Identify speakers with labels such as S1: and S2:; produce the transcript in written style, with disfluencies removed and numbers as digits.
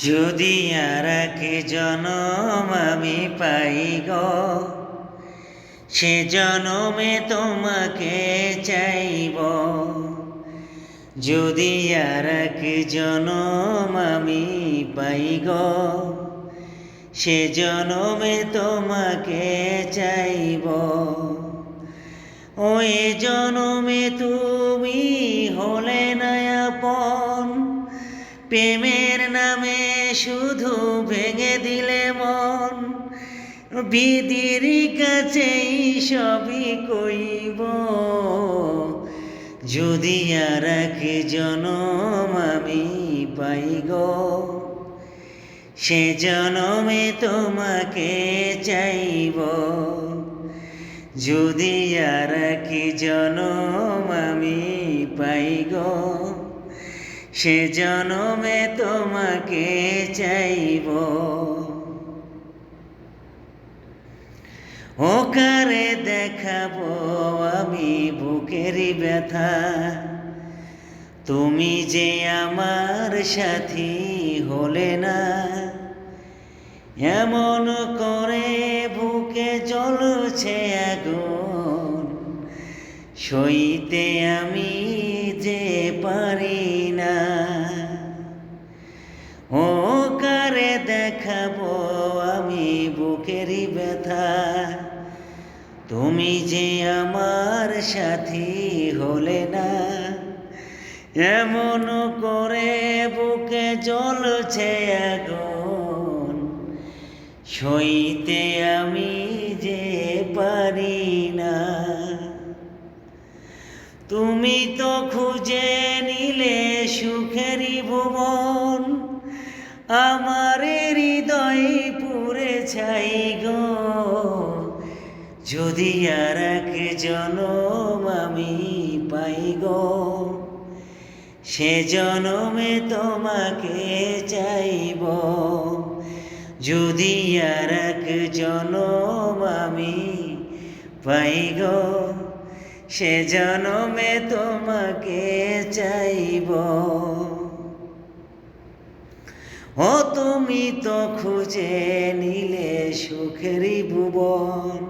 S1: যদি আর এক জনম আমি পাই গো, সে জনমে তোমাকে চাইব। যদি আর এক জনম আমি পাই গো, সে জনমে তোমাকে চাইব। ওই জনমে তুমি হলে না আপন, প্রেমের নামে শুধু ভেঙে দিলে মন। বিধির কাছেই সবই কইব, যদি আর এক জনম আমি পাই গো, সে জনমে তোমাকে চাইব। যদি আর এক জনম আমি পাই গো, সে জনমে তোমাকে চাইব। ও কারে দেখাবো আমি বুকেরই ব্যথা, তুমি যে আমার সাথী হলে না। এমন করে বুকে জ্বলছে আগুন, সইতে আমি যে পারি না। ও কারে দেখাবো আমি বুকেরই ব্যথা, তুমি যে আমার সাথী হলে না। এমন করে বুকে জ্বলছে আগুন, সইতে আমি যে পারি না। তুমি তো খুঁজে নিলে সুখেরই ভুবন, আমার হৃদয় পুড়ে ছাই গো। যদি আর এক জনম আমি পাই গো, সে জনমে তোমাকে চাইব। যদি আর এক জনম আমি পাই গো, সে জনমে তোমাকে চাইব। ও তুমি তো খুঁজে নিলে সুখেরই ভুবন,